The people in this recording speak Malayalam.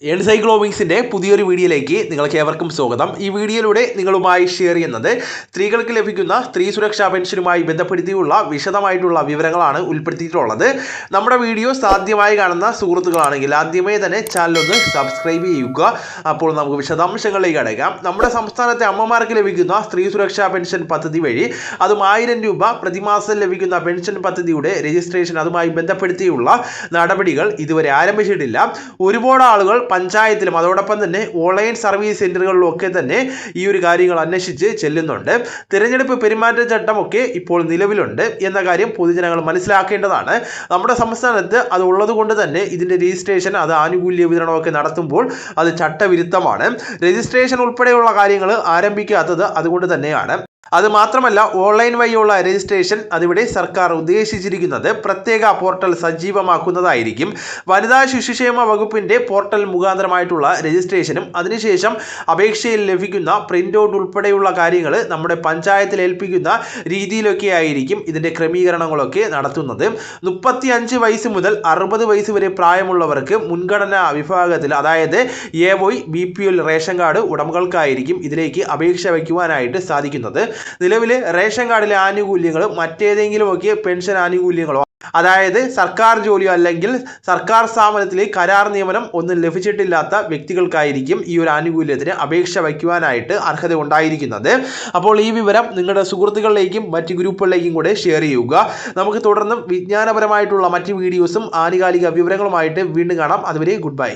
എൻസൈക്ലോവിങ്സിൻ്റെ പുതിയൊരു വീഡിയോയിലേക്ക് നിങ്ങൾക്ക് ഏവർക്കും സ്വാഗതം. ഈ വീഡിയോയിലൂടെ നിങ്ങളുമായി ഷെയർ ചെയ്യുന്നത് സ്ത്രീകൾക്ക് ലഭിക്കുന്ന സ്ത്രീ സുരക്ഷാ പെൻഷനുമായി ബന്ധപ്പെടുത്തിയുള്ള വിശദമായിട്ടുള്ള വിവരങ്ങളാണ് ഉൾപ്പെടുത്തിയിട്ടുള്ളത്. നമ്മുടെ വീഡിയോ സാധ്യമായി കാണുന്ന സുഹൃത്തുക്കളാണെങ്കിൽ ആദ്യമേ തന്നെ ചാനലൊന്ന് സബ്സ്ക്രൈബ് ചെയ്യുക. അപ്പോൾ നമുക്ക് വിശദാംശങ്ങളിലേക്ക് അടയ്ക്കാം. നമ്മുടെ സംസ്ഥാനത്തെ അമ്മമാർക്ക് ലഭിക്കുന്ന സ്ത്രീ സുരക്ഷാ പെൻഷൻ പദ്ധതി വഴി അതും 1000 രൂപ പ്രതിമാസം ലഭിക്കുന്ന പെൻഷൻ പദ്ധതിയുടെ രജിസ്ട്രേഷൻ അതുമായി ബന്ധപ്പെടുത്തിയുള്ള നടപടികൾ ഇതുവരെ ആരംഭിച്ചിട്ടില്ല. ഒരുപാട് ആളുകൾ പഞ്ചായത്തിലും അതോടൊപ്പം തന്നെ ഓൺലൈൻ സർവീസ് സെന്ററുകളിലും ഒക്കെ തന്നെ ഈ ഒരു കാര്യങ്ങൾ അന്വേഷിച്ച് ചെല്ലുന്നുണ്ട്. തിരഞ്ഞെടുപ്പ് പെരുമാറ്റച്ചട്ടമൊക്കെ ഇപ്പോൾ നിലവിലുണ്ട് എന്ന കാര്യം പൊതുജനങ്ങൾ മനസ്സിലാക്കേണ്ടതാണ്. നമ്മുടെ സംസ്ഥാനത്ത് അത് ഉള്ളത് കൊണ്ട് തന്നെ ഇതിൻ്റെ രജിസ്ട്രേഷൻ അത് ആനുകൂല്യ വിതരണമൊക്കെ നടത്തുമ്പോൾ അത് ചട്ടവിരുദ്ധമാണ്. രജിസ്ട്രേഷൻ ഉൾപ്പെടെയുള്ള കാര്യങ്ങൾ ആരംഭിക്കാത്തത് അതുകൊണ്ട് തന്നെയാണ്. അത് മാത്രമല്ല, ഓൺലൈൻ വഴിയുള്ള രജിസ്ട്രേഷൻ അതിവിടെ സർക്കാർ ഉദ്ദേശിച്ചിരിക്കുന്നത് പ്രത്യേക പോർട്ടൽ സജീവമാക്കുന്നതായിരിക്കും. വനിതാ ശിശുക്ഷേമ വകുപ്പിൻ്റെ പോർട്ടൽ മുഖാന്തരമായിട്ടുള്ള രജിസ്ട്രേഷനും അതിനുശേഷം അപേക്ഷയിൽ ലഭിക്കുന്ന പ്രിൻ്റ് ഔട്ട് ഉൾപ്പെടെയുള്ള കാര്യങ്ങൾ നമ്മുടെ പഞ്ചായത്തിൽ ഏൽപ്പിക്കുന്ന രീതിയിലൊക്കെ ആയിരിക്കും ഇതിൻ്റെ ക്രമീകരണങ്ങളൊക്കെ നടത്തുന്നത്. 35 വയസ്സ് മുതൽ 60 വയസ്സ് വരെ പ്രായമുള്ളവർക്ക് മുൻഗണനാ വിഭാഗത്തിൽ, അതായത് AY BPL റേഷൻ കാർഡ് ഉടമകൾക്കായിരിക്കും ഇതിലേക്ക് അപേക്ഷ വയ്ക്കുവാനായിട്ട് സാധിക്കുന്നത്. നിലവിലെ റേഷൻ കാർഡിലെ ആനുകൂല്യങ്ങൾ മറ്റേതെങ്കിലുമൊക്കെ പെൻഷൻ ആനുകൂല്യങ്ങളോ, അതായത് സർക്കാർ ജോലിയോ അല്ലെങ്കിൽ സർക്കാർ സ്ഥാപനത്തിലെ കരാർ നിയമനം ഒന്നും ലഭിച്ചിട്ടില്ലാത്ത വ്യക്തികൾക്കായിരിക്കും ഈ ഒരു ആനുകൂല്യത്തിന് അപേക്ഷ വയ്ക്കുവാനായിട്ട് അർഹത ഉണ്ടായിരിക്കുന്നത്. അപ്പോൾ ഈ വിവരം നിങ്ങളുടെ സുഹൃത്തുക്കളിലേക്കും മറ്റ് ഗ്രൂപ്പുകളിലേക്കും കൂടെ ഷെയർ ചെയ്യുക. നമുക്ക് തുടർന്നും വിജ്ഞാനപരമായിട്ടുള്ള മറ്റ് വീഡിയോസും ആനുകാലിക വിവരങ്ങളുമായിട്ട് വീണ്ടും കാണാം. അതുവരെ ഗുഡ് ബൈ.